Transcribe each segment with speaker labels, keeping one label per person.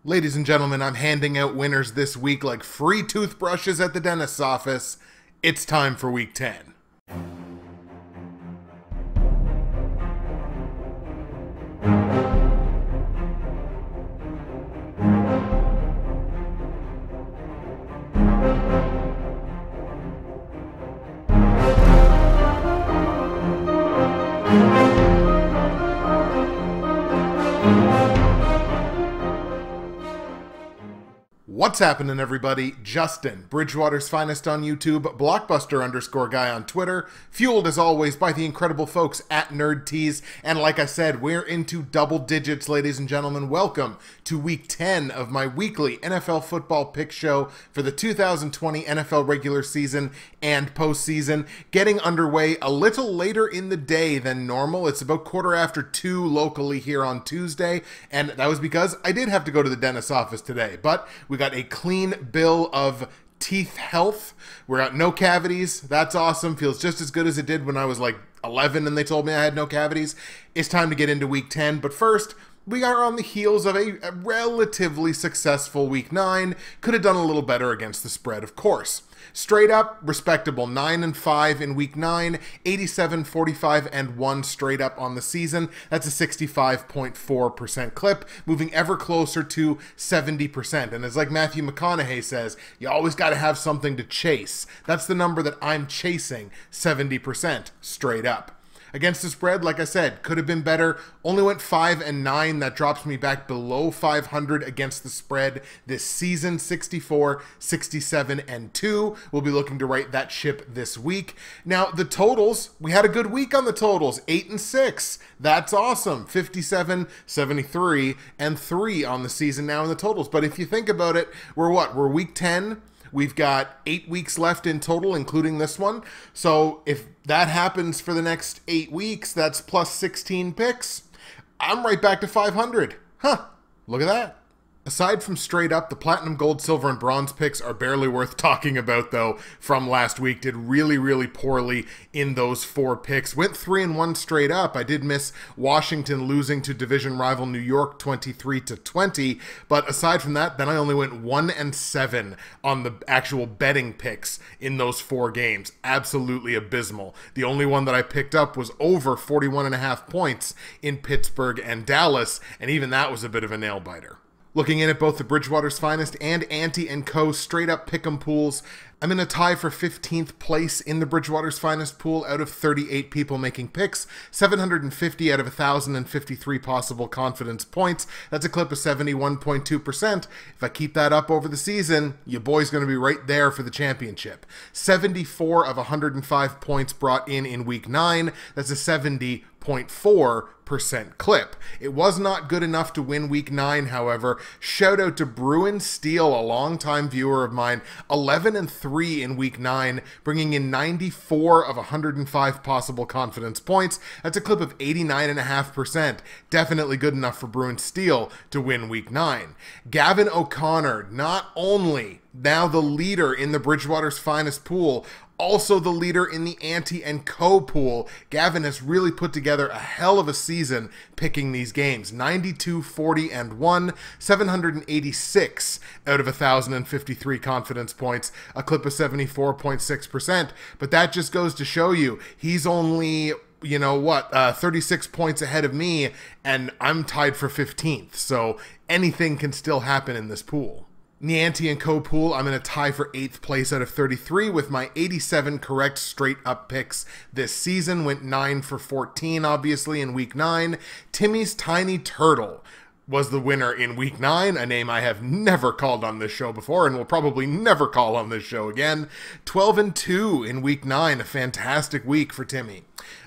Speaker 1: Ladies and gentlemen, I'm handing out winners this week like free toothbrushes at the dentist's office. It's time for week 10. What's happening, everybody? Justin, Bridgewater's finest on YouTube, Blockbuster_guy on Twitter, fueled as always by the incredible folks at NerdTees, and like I said, we're into double digits, ladies and gentlemen. Welcome to week 10 of my weekly NFL football pick show for the 2020 NFL regular season and postseason, getting underway a little later in the day than normal. It's about 2:15 locally here on Tuesday, and that was because I did have to go to the dentist's office today, but we got a clean bill of teeth health. We're at no cavities. That's awesome. Feels just as good as it did when I was like 11 and they told me I had no cavities. It's time to get into week 10. But first, we are on the heels of a relatively successful week 9. Could have done a little better against the spread, of course. Straight up, respectable 9-5 in week 9, 87-45-1 straight up on the season. That's a 65.4% clip, moving ever closer to 70%. And as like Matthew McConaughey says, you always got to have something to chase. That's the number that I'm chasing, 70% straight up. Against the spread, like I said, could have been better. Only went 5-9. That drops me back below 500 against the spread this season. 64-67-2. We'll be looking to right that ship this week. Now, the totals, we had a good week on the totals. 8-6. That's awesome. 57-73-3 on the season now in the totals. But if you think about it, we're what? We're week 10. We've got 8 weeks left in total, including this one. So if that happens for the next 8 weeks, that's plus 16 picks. I'm right back to 500. Huh, look at that. Aside from straight up, the platinum, gold, silver, and bronze picks are barely worth talking about, though, from last week. Did really poorly in those 4 picks. Went 3-1 straight up. I did miss Washington losing to division rival New York 23-20. But aside from that, then I only went 1-7 on the actual betting picks in those 4 games. Absolutely abysmal. The only one that I picked up was over 41.5 points in Pittsburgh and Dallas, and even that was a bit of a nail-biter. Looking in at both the Bridgewater's finest and Ante & Co. straight up pick'em pools, I'm in a tie for 15th place in the Bridgewater's finest pool out of 38 people making picks, 750 out of 1,053 possible confidence points. That's a clip of 71.2%. If I keep that up over the season, your boy's going to be right there for the championship. 74 of 105 points brought in week 9. That's a 70.4% clip. It was not good enough to win week 9, however. Shout out to Bruin Steele, a longtime viewer of mine, 11-3 in week 9, bringing in 94 of 105 possible confidence points. That's a clip of 89.5%. Definitely good enough for Bruin Steele to win week 9. Gavin O'Connor, not only now the leader in the Bridgewater's finest pool, also the leader in the Ante & Co. pool. Gavin has really put together a hell of a season picking these games. 92-40-1, 786 out of 1,053 confidence points, a clip of 74.6%. But that just goes to show you, he's only, 36 points ahead of me, and I'm tied for 15th. So anything can still happen in this pool. In the Ante & Co. pool, I'm in a tie for 8th place out of 33 with my 87 correct straight-up picks this season. Went 9 for 14, obviously, in week 9. Timmy's Tiny Turtle was the winner in week 9, a name I have never called on this show before and will probably never call on this show again. 12-2 in week 9, a fantastic week for Timmy.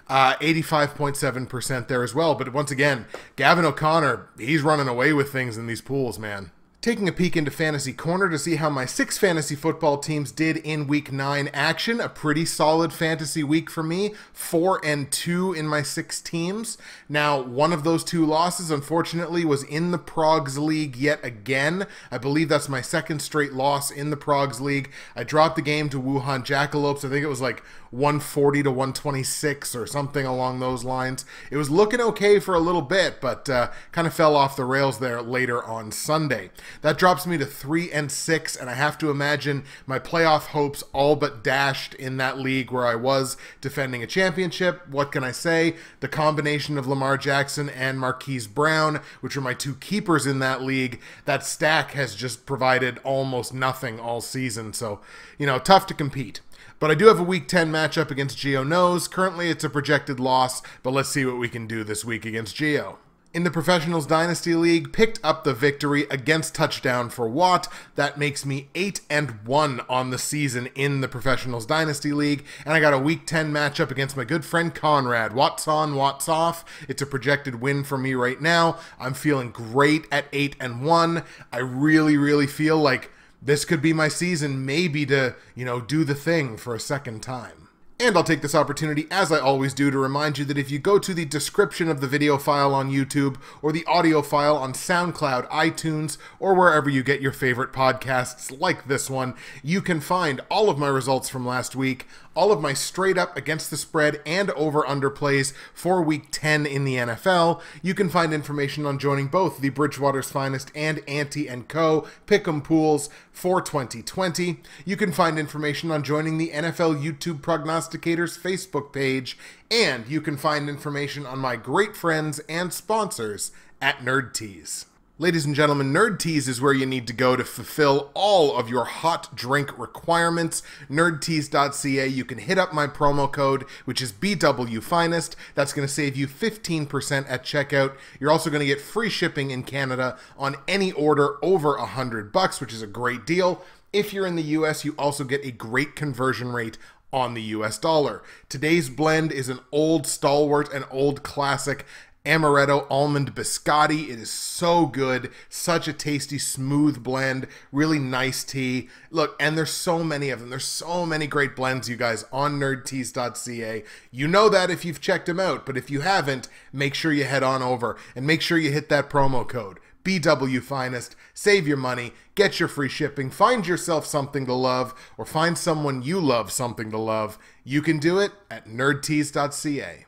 Speaker 1: 85.7% there as well, but once again, Gavin O'Connor, he's running away with things in these pools, man. Taking a peek into Fantasy Corner to see how my 6 fantasy football teams did in Week 9 action. A pretty solid fantasy week for me. 4-2 in my 6 teams. Now, one of those 2 losses, unfortunately, was in the Progs League yet again. I believe that's my 2nd straight loss in the Progs League. I dropped the game to Wuhan Jackalopes. I think it was like 140 to 126 or something along those lines. It was looking okay for a little bit, but kind of fell off the rails there later on Sunday. That drops me to 3-6, and I have to imagine my playoff hopes all but dashed in that league where I was defending a championship. What can I say? The combination of Lamar Jackson and Marquise Brown, which are my 2 keepers in that league, that stack has just provided almost nothing all season. So, you know, tough to compete. But I do have a Week 10 matchup against Gio Nose. Currently, it's a projected loss, but let's see what we can do this week against Gio. In the Professionals Dynasty League, picked up the victory against Touchdown for Watt. That makes me 8-1 on the season in the Professionals Dynasty League. And I got a Week 10 matchup against my good friend Conrad. Watts on, Watts off. It's a projected win for me right now. I'm feeling great at 8-1. I really feel like this could be my season, maybe to, you know, do the thing for a second time. And I'll take this opportunity, as I always do, to remind you that if you go to the description of the video file on YouTube or the audio file on SoundCloud, iTunes, or wherever you get your favorite podcasts like this one, you can find all of my results from last week, all of my straight up against the spread and over-under plays for Week 10 in the NFL. You can find information on joining both the Bridgewater's Finest and Ante & Co. Pick'em pools for 2020. You can find information on joining the NFL YouTube Prognosticators Facebook page, and you can find information on my great friends and sponsors at NerdTees. Ladies and gentlemen, NerdTees is where you need to go to fulfill all of your hot drink requirements. Nerdtees.ca. You can hit up my promo code, which is BWFinest. That's going to save you 15% at checkout. You're also going to get free shipping in Canada on any order over $100, which is a great deal. If you're in the US, you also get a great conversion rate on the US dollar. Today's blend is an old stalwart, an old classic Amaretto Almond Biscotti. It is so good. Such a tasty, smooth blend. Really nice tea. Look, and there's so many of them. There's so many great blends, you guys, on nerdtees.ca. You know that if you've checked them out, but if you haven't, make sure you head on over and make sure you hit that promo code. BWFinest. Save your money. Get your free shipping. Find yourself something to love, or find someone you love something to love. You can do it at nerdtees.ca.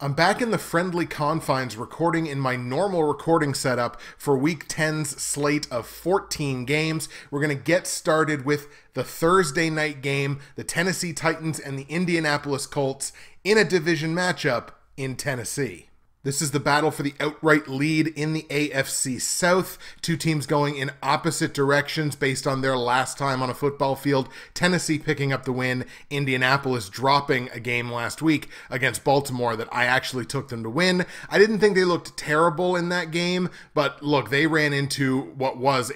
Speaker 1: I'm back in the friendly confines recording in my normal recording setup for Week 10's slate of 14 games. We're going to get started with the Thursday night game, the Tennessee Titans and the Indianapolis Colts in a division matchup in Tennessee. This is the battle for the outright lead in the AFC South. 2 teams going in opposite directions based on their last time on a football field. Tennessee picking up the win. Indianapolis dropping a game last week against Baltimore that I actually took them to win. I didn't think they looked terrible in that game, but look, they ran into what was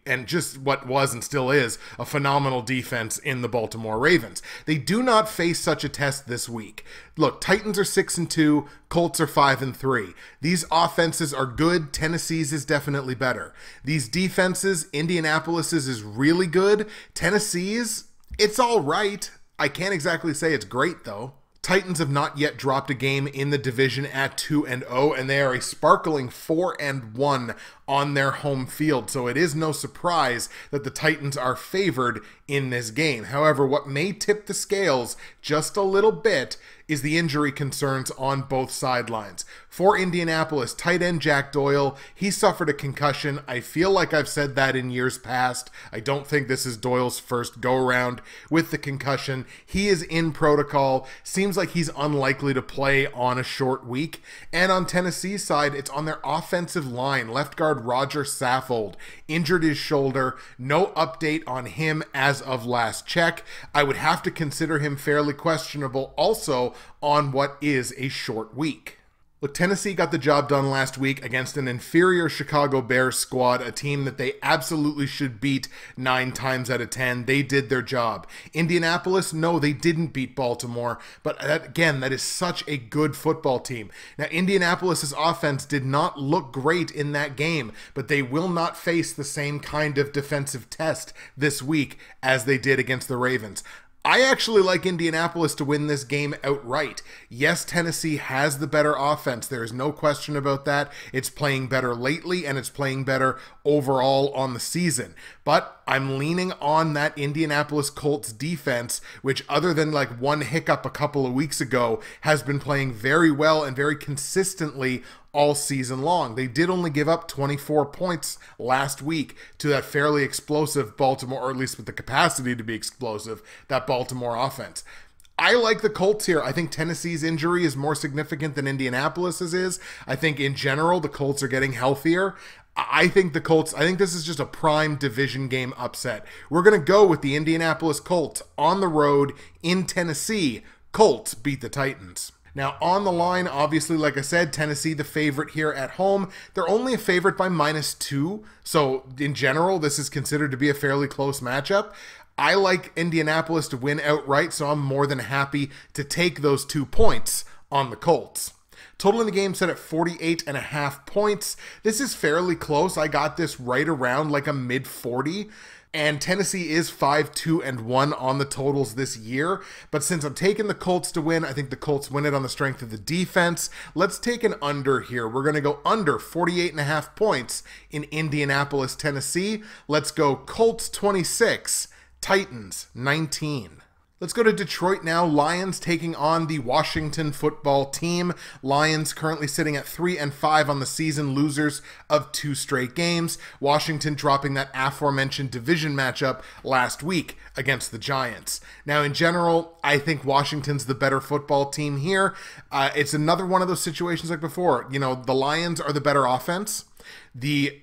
Speaker 1: and still is a phenomenal defense in the Baltimore Ravens. They do not face such a test this week. Look, Titans are 6-2, Colts are 5-3. These offenses are good. Tennessee's is definitely better. These defenses, Indianapolis's is really good. Tennessee's, it's all right. I can't exactly say it's great, though. Titans have not yet dropped a game in the division at 2-0, and they are a sparkling 4-1 on their home field, so it is no surprise that the Titans are favored in this game. However, what may tip the scales just a little bit is the injury concerns on both sidelines. For Indianapolis, tight end Jack Doyle, he suffered a concussion. I feel like I've said that in years past. I don't think this is Doyle's first go-around with the concussion. He is in protocol. Seems like he's unlikely to play on a short week. And on Tennessee's side, it's on their offensive line. Left guard Roger Saffold injured his shoulder. No update on him as of last check. I would have to consider him fairly questionable also on what is a short week. Look, Tennessee got the job done last week against an inferior Chicago Bears squad, a team that they absolutely should beat 9 times out of 10. They did their job. Indianapolis, no, they didn't beat Baltimore, but again, that is such a good football team. Now, Indianapolis's offense did not look great in that game, but they will not face the same kind of defensive test this week as they did against the Ravens. I actually like Indianapolis to win this game outright. Yes, Tennessee has the better offense. There is no question about that. It's playing better lately, and it's playing better overall on the season. But I'm leaning on that Indianapolis Colts defense, which other than like one hiccup a couple of weeks ago, has been playing very well and very consistently all season long. They did only give up 24 points last week to that fairly explosive Baltimore, or at least with the capacity to be explosive, that Baltimore offense. I like the Colts here. I think Tennessee's injury is more significant than Indianapolis's is. I think in general, the Colts are getting healthier. I think this is just a prime division game upset. We're going to go with the Indianapolis Colts on the road in Tennessee. Colts beat the Titans. Now, on the line, obviously, like I said, Tennessee the favorite here at home. They're only a favorite by -2, so in general, this is considered to be a fairly close matchup. I like Indianapolis to win outright, so I'm more than happy to take those 2 points on the Colts. Total in the game set at 48.5 points. This is fairly close. I got this right around like a mid-40. And Tennessee is 5-2-1 on the totals this year. But since I'm taking the Colts to win, I think the Colts win it on the strength of the defense. Let's take an under here. We're going to go under 48.5 points in Indianapolis, Tennessee. Let's go Colts 26, Titans 19. Let's go to Detroit now. Lions taking on the Washington football team. Lions currently sitting at 3-5 on the season, losers of 2 straight games. Washington dropping that aforementioned division matchup last week against the Giants. Now, in general, I think Washington's the better football team here. It's another one of those situations like before. You know, the Lions are the better offense. The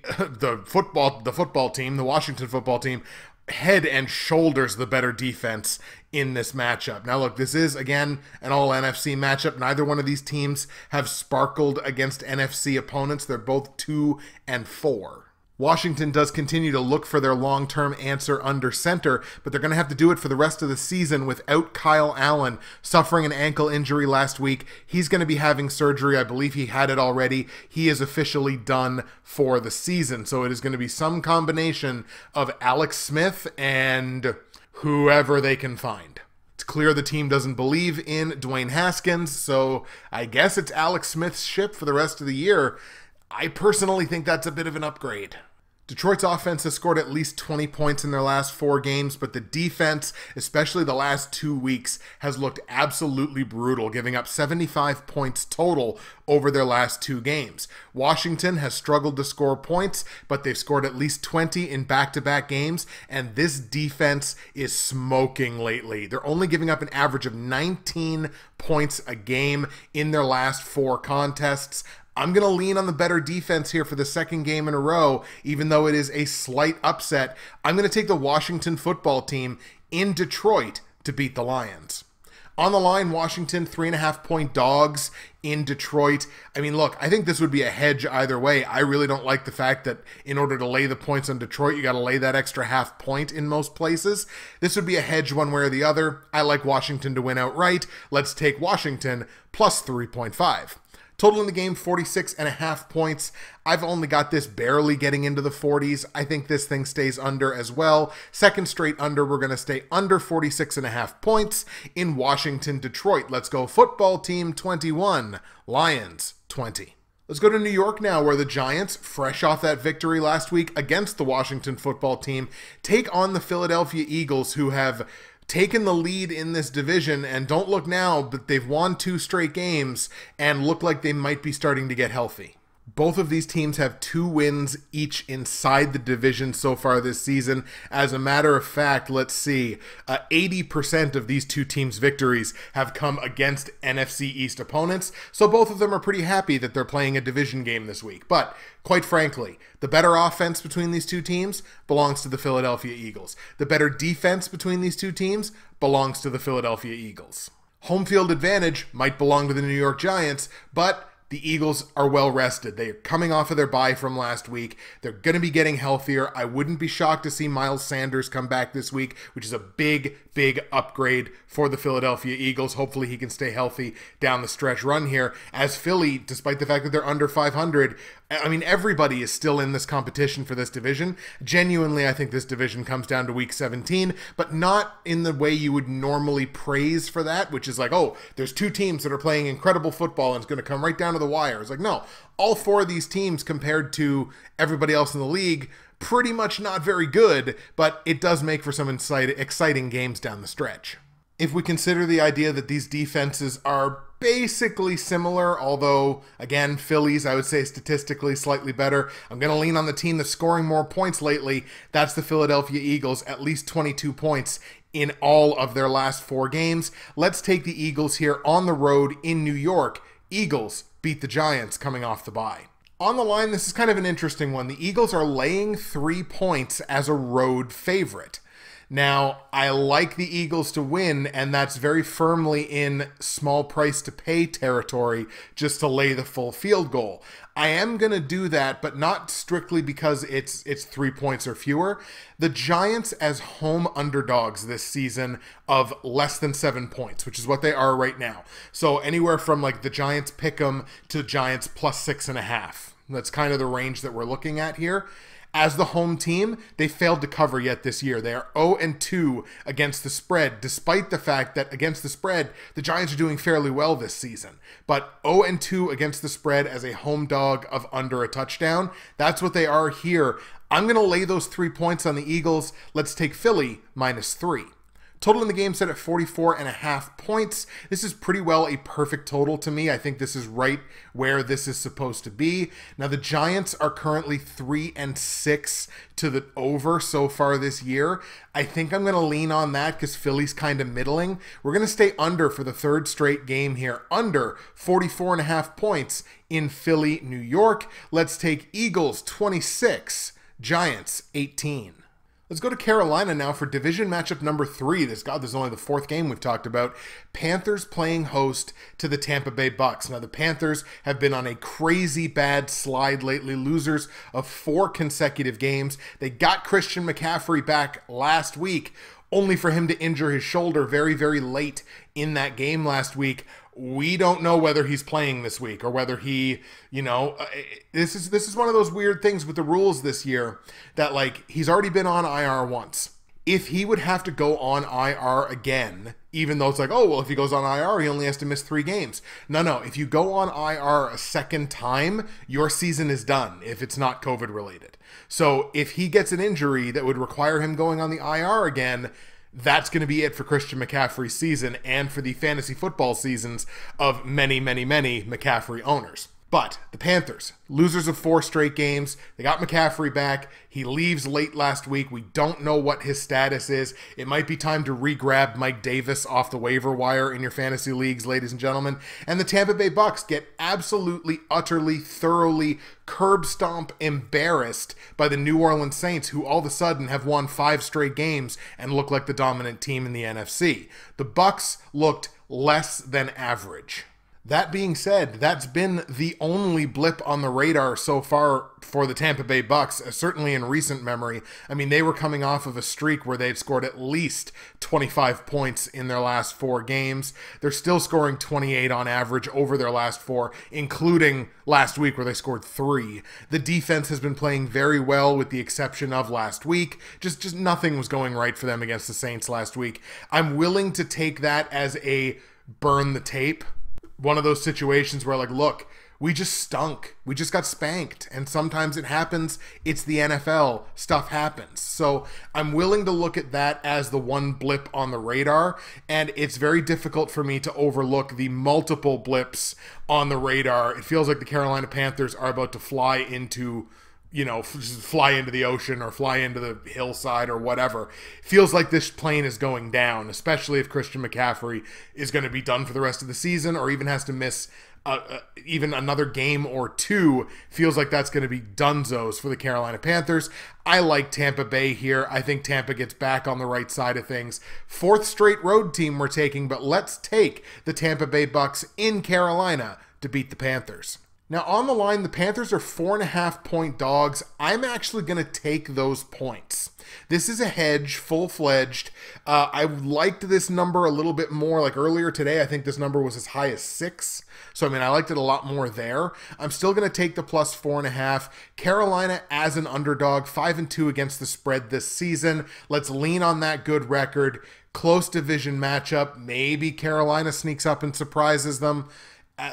Speaker 1: football team, the Washington football team, head and shoulders the better defense in this matchup. Now look, this is again an all NFC matchup. Neither one of these teams have sparkled against NFC opponents. They're both 2-4. Washington does continue to look for their long-term answer under center, but they're going to have to do it for the rest of the season without Kyle Allen suffering an ankle injury last week. He's going to be having surgery. I believe he had it already. He is officially done for the season. So it is going to be some combination of Alex Smith and whoever they can find. It's clear the team doesn't believe in Dwayne Haskins, so I guess it's Alex Smith's ship for the rest of the year. I personally think that's a bit of an upgrade. Detroit's offense has scored at least 20 points in their last 4 games, but the defense, especially the last 2 weeks, has looked absolutely brutal, giving up 75 points total over their last 2 games. Washington has struggled to score points, but they've scored at least 20 in back-to-back games, and this defense is smoking lately. They're only giving up an average of 19 points a game in their last 4 contests. I'm going to lean on the better defense here for the second game in a row, even though it is a slight upset. I'm going to take the Washington football team in Detroit to beat the Lions. On the line, Washington, 3.5-point dogs in Detroit. I mean, look, I think this would be a hedge either way. I really don't like the fact that in order to lay the points on Detroit, you got to lay that extra half point in most places. This would be a hedge one way or the other. I like Washington to win outright. Let's take Washington plus 3.5. Total in the game, 46.5 points. I've only got this barely getting into the 40s. I think this thing stays under as well. Second straight under, we're going to stay under 46.5 points in Washington, Detroit. Let's go football team 21, Lions 20. Let's go to New York now, where the Giants, fresh off that victory last week against the Washington football team, take on the Philadelphia Eagles, who have taken the lead in this division, and don't look now, but they've won 2 straight games and look like they might be starting to get healthy. Both of these teams have 2 wins each inside the division so far this season. As a matter of fact, let's see, 80% of these 2 teams' victories have come against NFC East opponents, so both of them are pretty happy that they're playing a division game this week. But quite frankly, the better offense between these 2 teams belongs to the Philadelphia Eagles. The better defense between these 2 teams belongs to the Philadelphia Eagles. Home field advantage might belong to the New York Giants, but the Eagles are well rested. They're coming off of their bye from last week. They're going to be getting healthier. I wouldn't be shocked to see Miles Sanders come back this week, which is a big upgrade for the Philadelphia Eagles. Hopefully he can stay healthy down the stretch run here. As Philly, despite the fact that they're under 500, I mean, everybody is still in this competition for this division. Genuinely, I think this division comes down to week 17, but not in the way you would normally praise for that, which is like, oh, there's two teams that are playing incredible football and it's going to come right down to the wire. It's like, no, all four of these teams compared to everybody else in the league, pretty much not very good, but it does make for some exciting games down the stretch. If we consider the idea that these defenses are basically similar, although, again, Phillies, I would say statistically slightly better. I'm going to lean on the team that's scoring more points lately. That's the Philadelphia Eagles, at least 22 points in all of their last 4 games. Let's take the Eagles here on the road in New York. Eagles beat the Giants coming off the bye. On the line, this is kind of an interesting one. The Eagles are laying 3 points as a road favorite. Now, I like the Eagles to win, and that's very firmly in small price to pay territory just to lay the full field goal. I am going to do that, but not strictly because it's 3 points or fewer. The Giants as home underdogs this season of less than 7 points, which is what they are right now. So anywhere from like the Giants pick'em to Giants plus 6.5. That's kind of the range that we're looking at here. As the home team, they failed to cover yet this year. They are 0-2 against the spread, despite the fact that against the spread, the Giants are doing fairly well this season. But 0-2 against the spread as a home dog of under a touchdown, that's what they are here. I'm going to lay those 3 points on the Eagles. Let's take Philly -3. Total in the game set at 44.5 points. This is pretty well a perfect total to me. I think this is right where this is supposed to be. Now, the Giants are currently 3-6 to the over so far this year. I think I'm going to lean on that because Philly's kind of middling. We're going to stay under for the 3rd straight game here. Under 44.5 points in Philly, New York. Let's take Eagles 26, Giants 18. Let's go to Carolina now for division matchup number 3. This is only the 4th game we've talked about. Panthers playing host to the Tampa Bay Bucks. Now, the Panthers have been on a crazy bad slide lately, losers of 4 consecutive games. They got Christian McCaffrey back last week, only for him to injure his shoulder very, very late in that game last week. We don't know whether he's playing this week or whether he, this is one of those weird things with the rules this year that, like, he's already been on IR once. If he would have to go on IR again, even though it's like, oh, well, if he goes on IR, he only has to miss 3 games. No. If you go on IR a second time, your season is done if it's not COVID related. So if he gets an injury that would require him going on the IR again, that's going to be it for Christian McCaffrey's season and for the fantasy football seasons of many, many, many McCaffrey owners. But the Panthers, losers of 4 straight games. They got McCaffrey back. He leaves late last week. We don't know what his status is. It might be time to re-grab Mike Davis off the waiver wire in your fantasy leagues, ladies and gentlemen. And the Tampa Bay Bucks get absolutely, utterly, thoroughly curb stomp embarrassed by the New Orleans Saints, who all of a sudden have won 5 straight games and look like the dominant team in the NFC. The Bucks looked less than average. That being said, that's been the only blip on the radar so far for the Tampa Bay Bucks, certainly in recent memory. I mean, they were coming off of a streak where they'd scored at least 25 points in their last 4 games. They're still scoring 28 on average over their last 4, including last week where they scored 3. The defense has been playing very well with the exception of last week. Just nothing was going right for them against the Saints last week. I'm willing to take that as a burn the tape. One of those situations where, like, look, we just stunk. We just got spanked. And sometimes it happens. It's the NFL. Stuff happens. So I'm willing to look at that as the one blip on the radar. And it's very difficult for me to overlook the multiple blips on the radar. It feels like the Carolina Panthers are about to fly into the ocean or fly into the hillside or whatever. Feels like this plane is going down, especially if Christian McCaffrey is going to be done for the rest of the season or even has to miss even another game or 2. Feels like that's going to be dunzos for the Carolina Panthers. I like Tampa Bay here. I think Tampa gets back on the right side of things. 4th straight road team we're taking, but let's take the Tampa Bay Bucks in Carolina to beat the Panthers. Now on the line, the Panthers are 4.5-point dogs. I'm actually going to take those points. This is a hedge, full-fledged. I liked this number a little bit more. Like earlier today, I think this number was as high as 6. So, I mean, I liked it a lot more there. I'm still going to take the plus 4.5. Carolina as an underdog, 5-2 against the spread this season. Let's lean on that good record. Close division matchup. Maybe Carolina sneaks up and surprises them.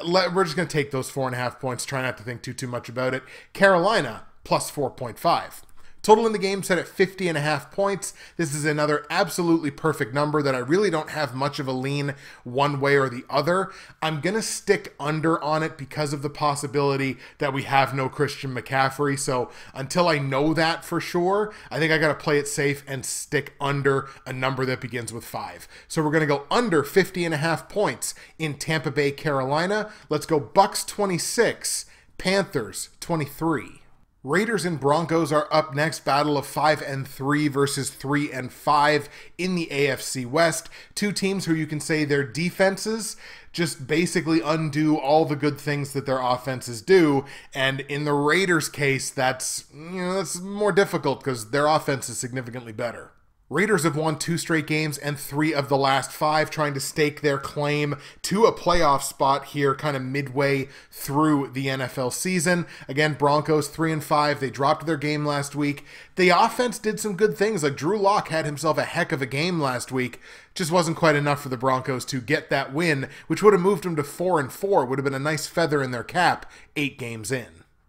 Speaker 1: We're just going to take those 4.5 points. Try not to think too much about it. Carolina plus 4.5. Total in the game set at 50.5 points. This is another absolutely perfect number that I really don't have much of a lean one way or the other. I'm going to stick under on it because of the possibility that we have no Christian McCaffrey. So until I know that for sure, I think I got to play it safe and stick under a number that begins with 5. So we're going to go under 50.5 points in Tampa Bay, Carolina. Let's go Bucks 26, Panthers 23. Raiders and Broncos are up next. Battle of 5-3 versus 3-5 in the AFC West. Two teams who you can say their defenses just basically undo all the good things that their offenses do. And in the Raiders' case, that's more difficult because their offense is significantly better. Raiders have won 2 straight games and 3 of the last 5, trying to stake their claim to a playoff spot here kind of midway through the NFL season. Again, Broncos 3-5. They dropped their game last week. The offense did some good things. Like Drew Lock had himself a heck of a game last week. Just wasn't quite enough for the Broncos to get that win, which would have moved them to 4-4. Would have been a nice feather in their cap 8 games in.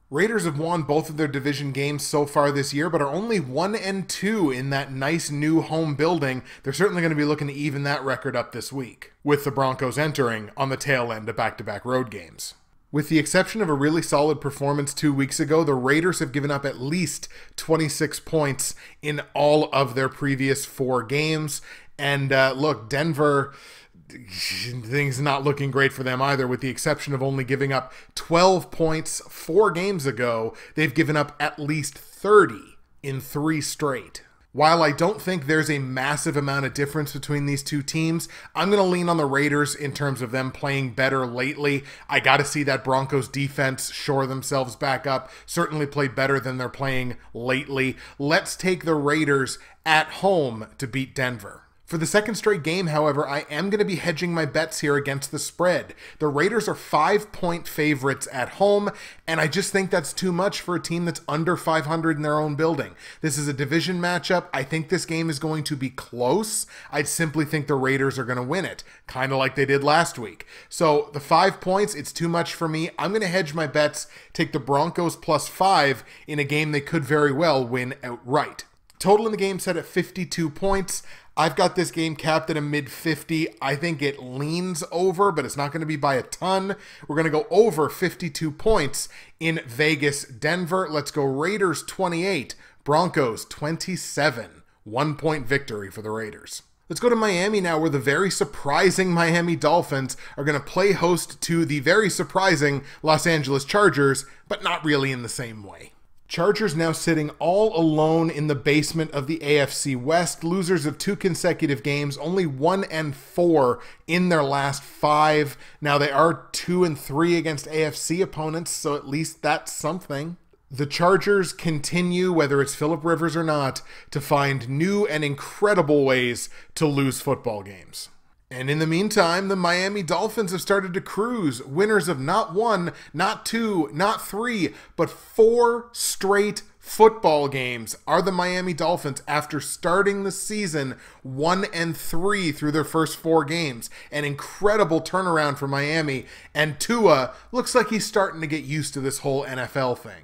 Speaker 1: Raiders have won both of their division games so far this year, but are only 1-2 in that nice new home building. They're certainly going to be looking to even that record up this week, with the Broncos entering on the tail end of back-to-back road games. With the exception of a really solid performance 2 weeks ago, the Raiders have given up at least 26 points in all of their previous 4 games. And look, Denver, things not looking great for them either, with the exception of only giving up 12 points 4 games ago. They've given up at least 30 in 3 straight. While I don't think there's a massive amount of difference between these two teams, I'm going to lean on the Raiders in terms of them playing better lately. I got to see that Broncos defense shore themselves back up, certainly play better than they're playing lately. Let's take the Raiders at home to beat Denver. For the second straight game, however, I am going to be hedging my bets here against the spread. The Raiders are 5-point favorites at home, and I just think that's too much for a team that's under 500 in their own building. This is a division matchup. I think this game is going to be close. I simply think the Raiders are going to win it, kind of like they did last week. So the 5 points, it's too much for me. I'm going to hedge my bets, take the Broncos plus 5 in a game they could very well win outright. Total in the game set at 52 points. I've got this game capped at a mid-50. I think it leans over, but it's not going to be by a ton. We're going to go over 52 points in Vegas, Denver. Let's go Raiders 28, Broncos 27. 1-point victory for the Raiders. Let's go to Miami now, where the very surprising Miami Dolphins are going to play host to the very surprising Los Angeles Chargers, but not really in the same way. Chargers now sitting all alone in the basement of the AFC West, losers of 2 consecutive games, only 1-4 in their last 5. Now they are 2-3 against AFC opponents, so at least that's something. The Chargers continue, whether it's Phillip Rivers or not, to find new and incredible ways to lose football games. And in the meantime, the Miami Dolphins have started to cruise, winners of not 1, not 2, not 3, but 4 straight football games are the Miami Dolphins after starting the season 1-3 through their first 4 games. An incredible turnaround for Miami, and Tua looks like he's starting to get used to this whole NFL thing.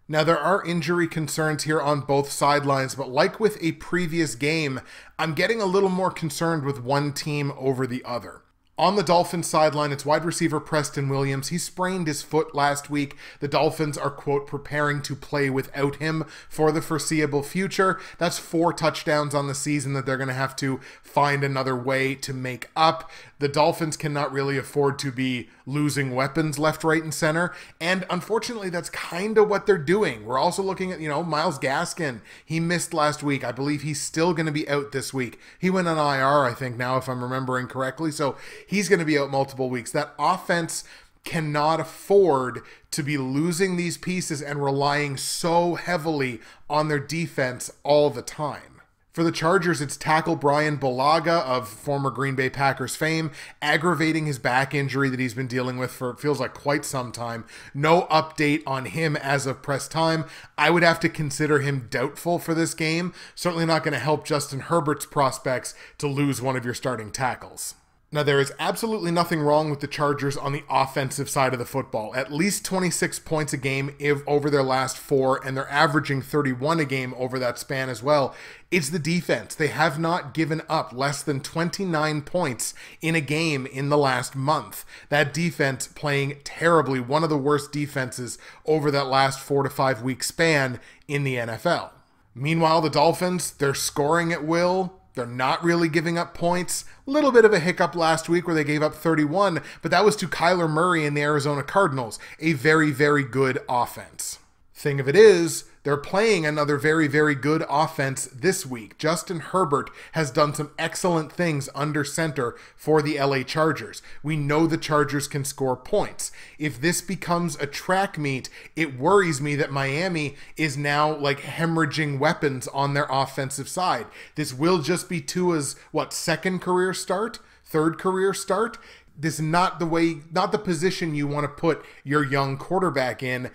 Speaker 1: Now, there are injury concerns here on both sidelines, but like with a previous game, I'm getting a little more concerned with one team over the other. On the Dolphins sideline, it's wide receiver Preston Williams. He sprained his foot last week. The Dolphins are, quote, preparing to play without him for the foreseeable future. That's 4 touchdowns on the season that they're going to have to find another way to make up. The Dolphins cannot really afford to be losing weapons left, right, and center. And unfortunately, that's kind of what they're doing. We're also looking at, Myles Gaskin. He missed last week. I believe he's still going to be out this week. He went on IR, I think, now, if I'm remembering correctly. So he's going to be out multiple weeks. That offense cannot afford to be losing these pieces and relying so heavily on their defense all the time. For the Chargers, it's tackle Brian Bulaga of former Green Bay Packers fame, aggravating his back injury that he's been dealing with for, it feels like, quite some time. No update on him as of press time. I would have to consider him doubtful for this game. Certainly not going to help Justin Herbert's prospects to lose one of your starting tackles. Now, there is absolutely nothing wrong with the Chargers on the offensive side of the football. At least 26 points a game over their last 4, and they're averaging 31 a game over that span as well. It's the defense. They have not given up less than 29 points in a game in the last month. That defense playing terribly, one of the worst defenses over that last 4 to 5 week span in the NFL. Meanwhile, the Dolphins, they're scoring at will. They're not really giving up points. A little bit of a hiccup last week where they gave up 31, but that was to Kyler Murray and the Arizona Cardinals, a very, very good offense. Thing of it is, they're playing another very, very good offense this week. Justin Herbert has done some excellent things under center for the LA Chargers. We know the Chargers can score points. If this becomes a track meet, it worries me that Miami is now like hemorrhaging weapons on their offensive side. This will just be Tua's, second career start? Third career start? This is not the position you want to put your young quarterback in.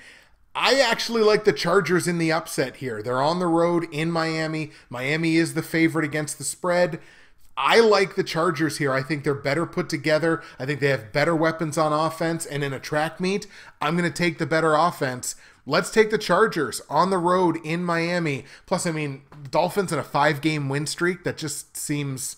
Speaker 1: I actually like the Chargers in the upset here. They're on the road in Miami. Miami is the favorite against the spread. I like the Chargers here. I think they're better put together. I think they have better weapons on offense. And in a track meet, I'm going to take the better offense. Let's take the Chargers on the road in Miami. Plus, Dolphins in a 5-game win streak, that just seems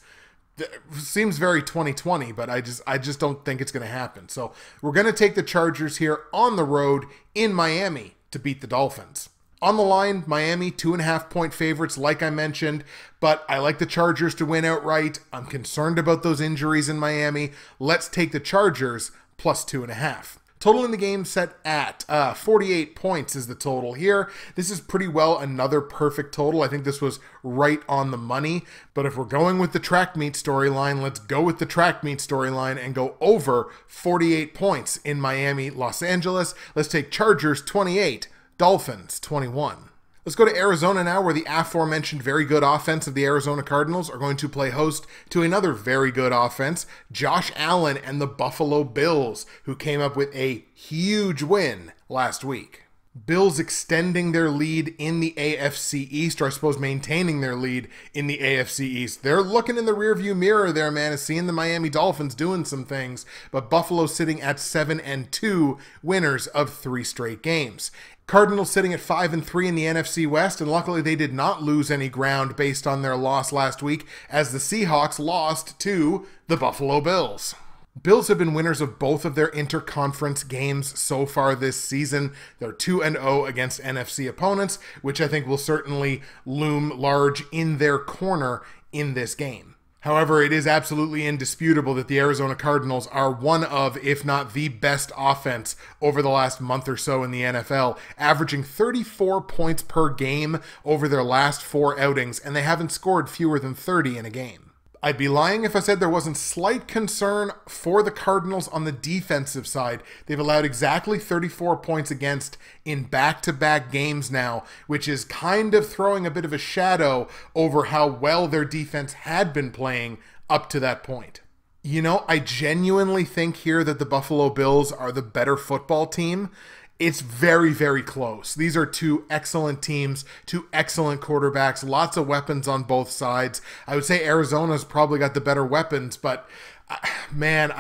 Speaker 1: very 2020, but I just don't think it's going to happen. So we're going to take the Chargers here on the road in Miami to beat the Dolphins. On the line, Miami, 2.5-point favorites, like I mentioned, but I like the Chargers to win outright. I'm concerned about those injuries in Miami. Let's take the Chargers plus 2.5. Total in the game set at 48 points is the total here. This is pretty well another perfect total. I think this was right on the money. But if we're going with the track meet storyline, let's go with the track meet storyline and go over 48 points in Miami, Los Angeles. Let's take Chargers 28, Dolphins 21. Let's go to Arizona now, where the aforementioned very good offense of the Arizona Cardinals are going to play host to another very good offense, Josh Allen and the Buffalo Bills, who came up with a huge win last week. Bills extending their lead in the AFC East, or I suppose maintaining their lead in the AFC East. They're looking in the rearview mirror there, man, seeing the Miami Dolphins doing some things, but Buffalo sitting at 7-2, winners of 3 straight games. Cardinals sitting at 5-3 in the NFC West, and luckily they did not lose any ground based on their loss last week, as the Seahawks lost to the Buffalo Bills. Bills have been winners of both of their interconference games so far this season. They're 2-0 against NFC opponents, which I think will certainly loom large in their corner in this game. However, it is absolutely indisputable that the Arizona Cardinals are one of, if not the best offense over the last month or so in the NFL, averaging 34 points per game over their last 4 outings, and they haven't scored fewer than 30 in a game. I'd be lying if I said there wasn't slight concern for the Cardinals on the defensive side. They've allowed exactly 34 points against in back-to-back games now, which is kind of throwing a bit of a shadow over how well their defense had been playing up to that point. I genuinely think here that the Buffalo Bills are the better football team. It's very, very close. These are 2 excellent teams, 2 excellent quarterbacks, lots of weapons on both sides. I would say Arizona's probably got the better weapons, but man,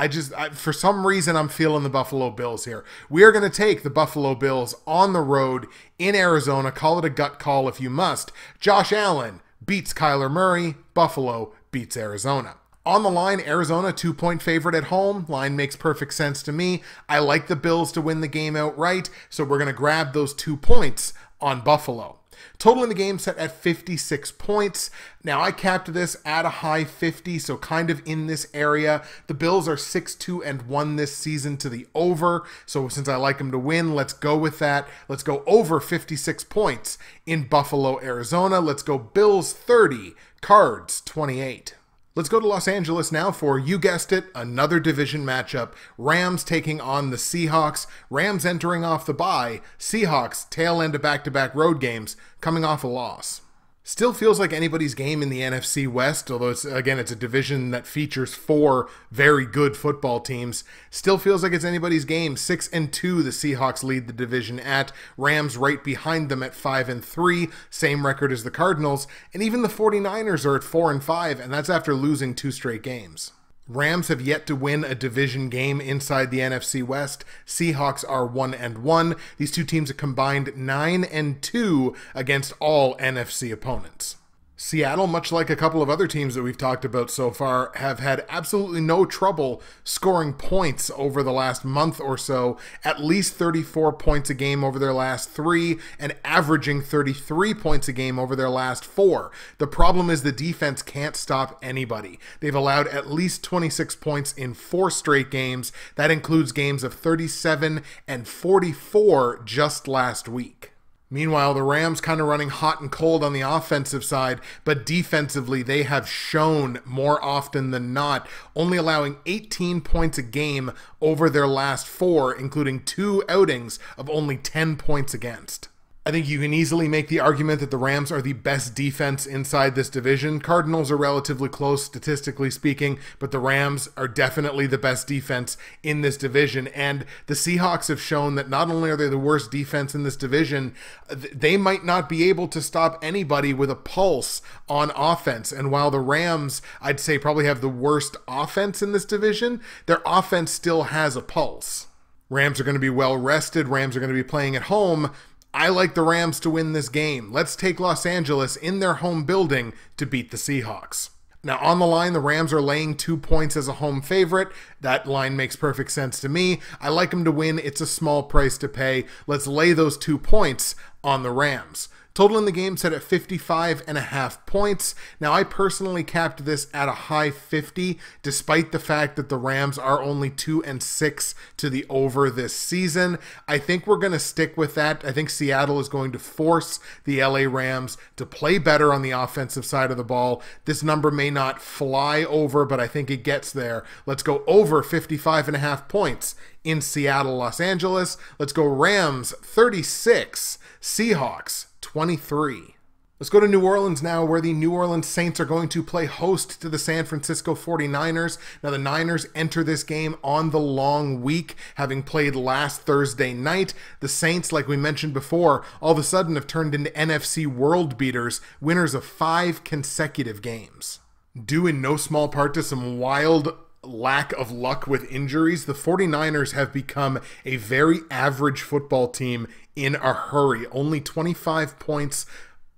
Speaker 1: for some reason, I'm feeling the Buffalo Bills here. We are going to take the Buffalo Bills on the road in Arizona. Call it a gut call if you must. Josh Allen beats Kyler Murray. Buffalo beats Arizona. On the line, Arizona, 2-point favorite at home. Line makes perfect sense to me. I like the Bills to win the game outright, so we're going to grab those 2 points on Buffalo. Total in the game set at 56 points. Now, I capped this at a high 50, so kind of in this area. The Bills are 6-2-1 this season to the over, so since I like them to win, let's go with that. Let's go over 56 points in Buffalo, Arizona. Let's go Bills 30, Cards 28. Let's go to Los Angeles now for, you guessed it, another division matchup. Rams taking on the Seahawks. Rams entering off the bye. Seahawks tail end of back-to-back road games, coming off a loss. Still feels like anybody's game in the NFC West, although it's a division that features 4 very good football teams. Still feels like it's anybody's game. 6-2 the Seahawks lead the division at. Rams right behind them at 5-3, same record as the Cardinals, and even the 49ers are at 4-5, and that's after losing 2 straight games. Rams have yet to win a division game inside the NFC West. Seahawks are 1-1. These two teams have combined 9-2 against all NFC opponents. Seattle, much like a couple of other teams that we've talked about so far, have had absolutely no trouble scoring points over the last month or so, at least 34 points a game over their last 3, and averaging 33 points a game over their last 4. The problem is the defense can't stop anybody. They've allowed at least 26 points in 4 straight games. That includes games of 37 and 44 just last week. Meanwhile, the Rams kind of running hot and cold on the offensive side, but defensively they have shown more often than not, only allowing 18 points a game over their last 4, including 2 outings of only 10 points against. I think you can easily make the argument that the Rams are the best defense inside this division. Cardinals are relatively close, statistically speaking, but the Rams are definitely the best defense in this division. And the Seahawks have shown that not only are they the worst defense in this division, they might not be able to stop anybody with a pulse on offense. And while the Rams, I'd say, probably have the worst offense in this division, their offense still has a pulse. Rams are going to be well rested. Rams are going to be playing at home. I like the Rams to win this game. Let's take Los Angeles in their home building to beat the Seahawks. Now, on the line, the Rams are laying 2 points as a home favorite. That line makes perfect sense to me. I like them to win. It's a small price to pay. Let's lay those 2 points on the Rams. Total in the game set at 55.5 points. Now, I personally capped this at a high 50, despite the fact that the Rams are only 2-6 to the over this season. I think we're going to stick with that. I think Seattle is going to force the LA Rams to play better on the offensive side of the ball. This number may not fly over, but I think it gets there. Let's go over 55.5 points in Seattle, Los Angeles. Let's go Rams 36, Seahawks 23. Let's go to New Orleans now, where the New Orleans Saints are going to play host to the San Francisco 49ers. Now, the Niners enter this game on the long week, having played last Thursday night. The Saints, like we mentioned before, all of a sudden have turned into NFC world beaters, winners of 5 consecutive games. Due in no small part to some wild lack of luck with injuries, the 49ers have become a very average football team in a hurry. Only 25 points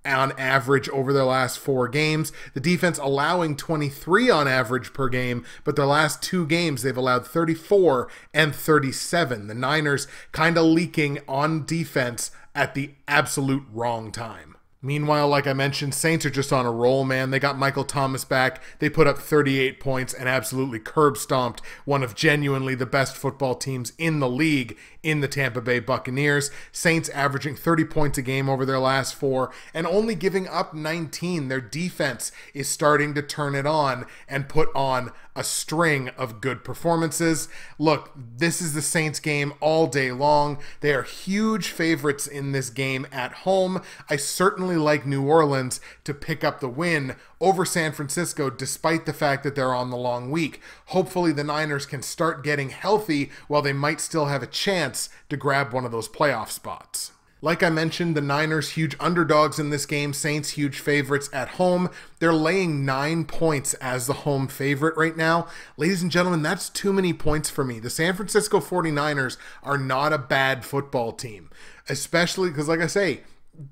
Speaker 1: on average over their last 4 games. The defense allowing 23 on average per game, but their last 2 games they've allowed 34 and 37. The Niners kind of leaking on defense at the absolute wrong time. Meanwhile, like I mentioned, Saints are just on a roll, man. They got Michael Thomas back. They put up 38 points and absolutely curb-stomped one of genuinely the best football teams in the league in the Tampa Bay Buccaneers. Saints averaging 30 points a game over their last 4 and only giving up 19. Their defense is starting to turn it on and put on a string of good performances. Look, this is the Saints game all day long. They are huge favorites in this game at home. I certainly like New Orleans to pick up the win over San Francisco, despite the fact that they're on the long week. Hopefully the Niners can start getting healthy while they might still have a chance to grab one of those playoff spots. Like I mentioned, the Niners huge underdogs in this game, Saints huge favorites at home. They're laying 9 points as the home favorite right now. Ladies and gentlemen, that's too many points for me. The San Francisco 49ers are not a bad football team, especially because, like I say,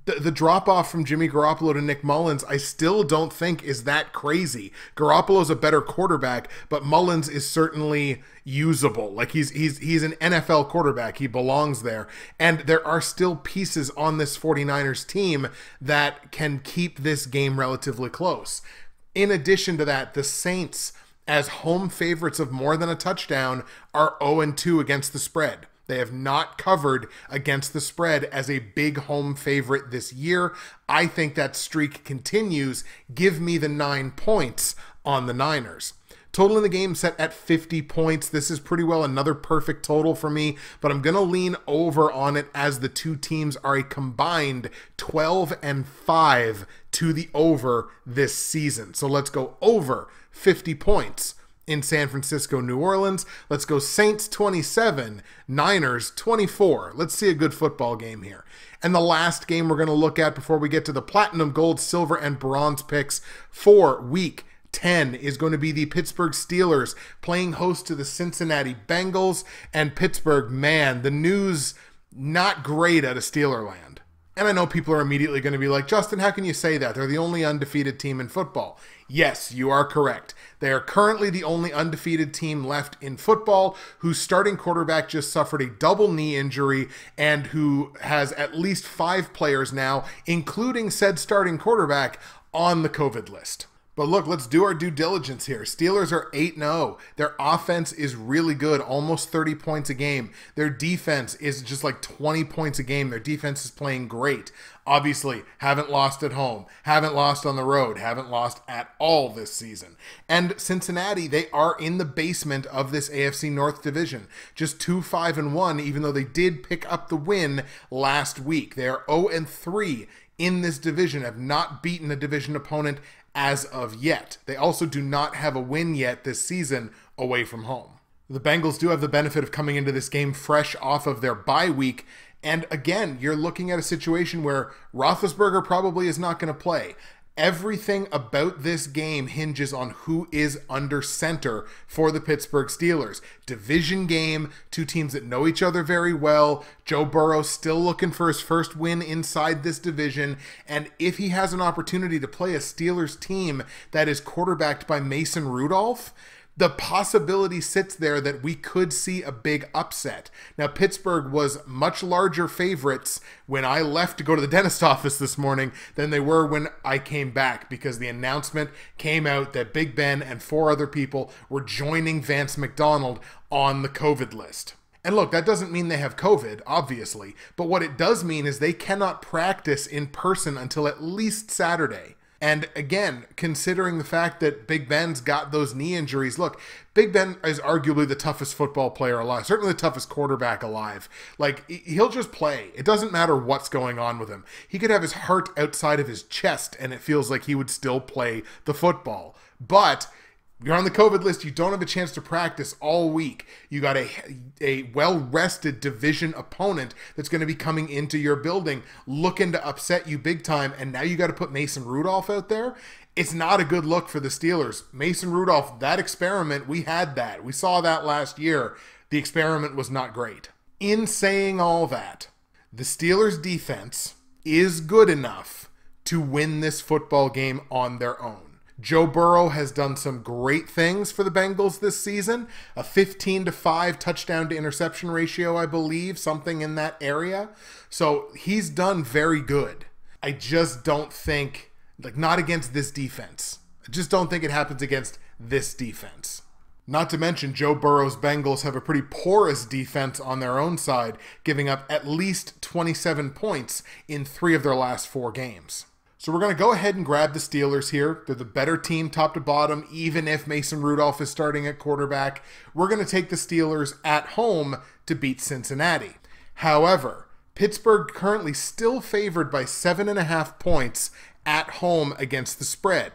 Speaker 1: the drop-off from Jimmy Garoppolo to Nick Mullins, I still don't think is that crazy. Garoppolo's a better quarterback, but Mullins is certainly usable. Like, he's an NFL quarterback. He belongs there. And there are still pieces on this 49ers team that can keep this game relatively close. In addition to that, the Saints, as home favorites of more than a touchdown, are 0-2 against the spread. They have not covered against the spread as a big home favorite this year. I think that streak continues. Give me the 9 points on the Niners. Total in the game set at 50 points. This is pretty well another perfect total for me, but I'm going to lean over on it as the two teams are a combined 12-5 to the over this season. So let's go over 50 points in San Francisco, New Orleans. Let's go Saints 27, Niners 24. Let's see a good football game here. And the last game we're going to look at before we get to the platinum, gold, silver, and bronze picks for week 10 is going to be the Pittsburgh Steelers playing host to the Cincinnati Bengals. And Pittsburgh, man, the news not great out of Steelerland. And I know people are immediately going to be like, Justin, how can you say that? They're the only undefeated team in football. Yes, you are correct. They are currently the only undefeated team left in football whose starting quarterback just suffered a double knee injury and who has at least 5 players now, including said starting quarterback, on the COVID list. But look, let's do our due diligence here. Steelers are 8-0. Their offense is really good, almost 30 points a game. Their defense is just like 20 points a game. Their defense is playing great. Obviously, haven't lost at home, haven't lost on the road, haven't lost at all this season. And Cincinnati, they are in the basement of this AFC North division. Just 2-5-1, even though they did pick up the win last week. They are 0-3 in this division, have not beaten a division opponent as of yet. They also do not have a win yet this season away from home. The Bengals do have the benefit of coming into this game fresh off of their bye week. And again, you're looking at a situation where Roethlisberger probably is not going to play. Everything about this game hinges on who is under center for the Pittsburgh Steelers. Division game, two teams that know each other very well. Joe Burrow still looking for his first win inside this division. And if he has an opportunity to play a Steelers team that is quarterbacked by Mason Rudolph, the possibility sits there that we could see a big upset. Now, Pittsburgh was much larger favorites when I left to go to the dentist office this morning than they were when I came back, because the announcement came out that Big Ben and 4 other people were joining Vance McDonald on the COVID list. And look, that doesn't mean they have COVID, obviously, but what it does mean is they cannot practice in person until at least Saturday. And again, considering the fact that Big Ben's got those knee injuries, look, Big Ben is arguably the toughest football player alive, certainly the toughest quarterback alive. Like, he'll just play. It doesn't matter what's going on with him. He could have his heart outside of his chest, and it feels like he would still play the football. But you're on the COVID list. You don't have a chance to practice all week. You got a well-rested division opponent that's going to be coming into your building looking to upset you big time, and now you got to put Mason Rudolph out there. It's not a good look for the Steelers. Mason Rudolph, that experiment, we had that. We saw that last year. The experiment was not great. In saying all that, the Steelers' defense is good enough to win this football game on their own. Joe Burrow has done some great things for the Bengals this season. A 15-5 touchdown to interception ratio, I believe, something in that area. So he's done very good. I just don't think, not against this defense. I just don't think it happens against this defense. Not to mention, Joe Burrow's Bengals have a pretty porous defense on their own side, giving up at least 27 points in 3 of their last 4 games. So we're going to go ahead and grab the Steelers here. They're the better team top to bottom, even if Mason Rudolph is starting at quarterback. We're going to take the Steelers at home to beat Cincinnati. However, Pittsburgh currently still favored by 7.5 points at home against the spread.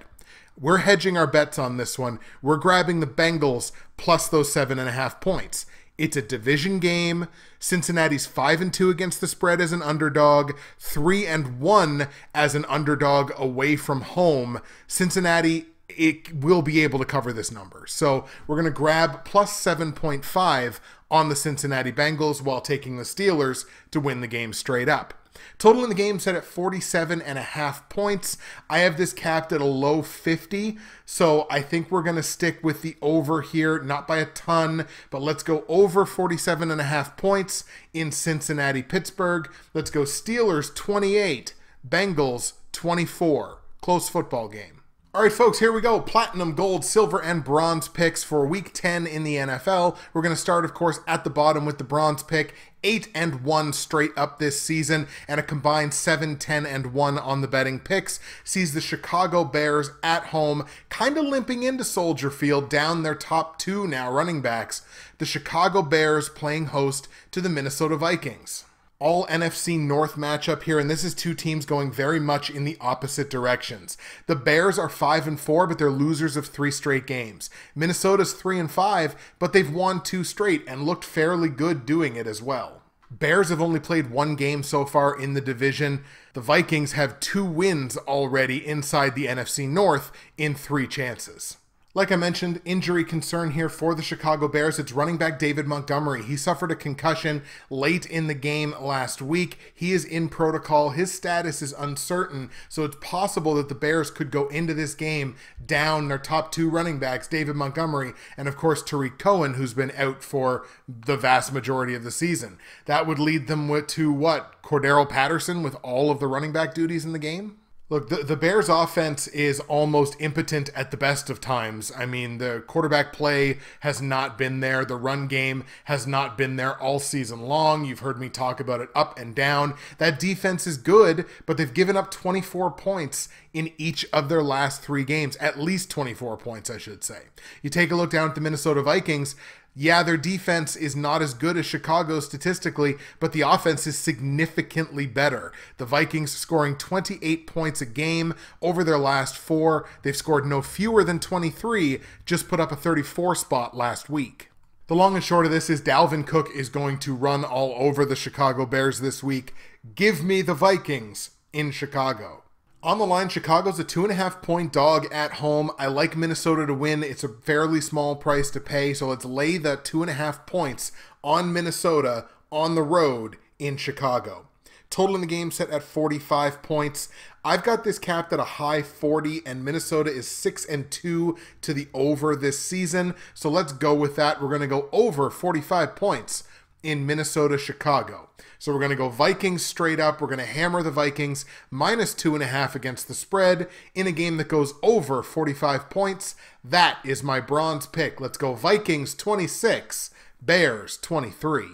Speaker 1: We're hedging our bets on this one. We're grabbing the Bengals plus those 7.5 points. It's a division game. Cincinnati's 5-2 against the spread as an underdog, 3-1 as an underdog away from home. Cincinnati, it will be able to cover this number. So we're going to grab plus 7.5 on the Cincinnati Bengals while taking the Steelers to win the game straight up. Total in the game set at 47.5 points. I have this capped at a low 50, so I think we're going to stick with the over here, not by a ton, but let's go over 47.5 points in Cincinnati-Pittsburgh. Let's go Steelers 28, Bengals 24. Close football game. All right, folks, here we go. Platinum, gold, silver, and bronze picks for Week 10 in the NFL. We're going to start, of course, at the bottom with the bronze pick. 8-1 straight up this season, and a combined 7-10-1 on the betting picks. Sees the Chicago Bears at home, kind of limping into Soldier Field, down their top two now running backs. The Chicago Bears playing host to the Minnesota Vikings. All NFC North matchup here, and this is two teams going very much in the opposite directions. The Bears are 5-4, but they're losers of 3 straight games. Minnesota's 3-5, but they've won 2 straight and looked fairly good doing it as well. Bears have only played 1 game so far in the division. The Vikings have 2 wins already inside the NFC North in 3 chances. Like I mentioned, injury concern here for the Chicago Bears. It's running back David Montgomery. He suffered a concussion late in the game last week. He is in protocol. His status is uncertain, so it's possible that the Bears could go into this game down their top 2 running backs, David Montgomery and, of course, Tariq Cohen, who's been out for the vast majority of the season. That would lead them to what? Cordero Patterson with all of the running back duties in the game? Look, the Bears' offense is almost impotent at the best of times. I mean, the quarterback play has not been there. The run game has not been there all season long. You've heard me talk about it up and down. That defense is good, but they've given up 24 points in each of their last 3 games. At least 24 points, I should say. You take a look down at the Minnesota Vikings. Yeah, their defense is not as good as Chicago statistically, but the offense is significantly better. The Vikings scoring 28 points a game over their last 4. They've scored no fewer than 23, just put up a 34 spot last week. The long and short of this is Dalvin Cook is going to run all over the Chicago Bears this week. Give me the Vikings in Chicago. On the line, Chicago's a 2.5-point dog at home. I like Minnesota to win. It's a fairly small price to pay, so let's lay the 2.5 points on Minnesota on the road in Chicago. Total in the game set at 45 points. I've got this capped at a high 40, and Minnesota is 6-2 to the over this season, so let's go with that. We're going to go over 45 points in Minnesota, Chicago. So we're going to go Vikings straight up. We're going to hammer the Vikings minus 2.5 against the spread in a game that goes over 45 points. That is my bronze pick. Let's go Vikings 26, Bears 23.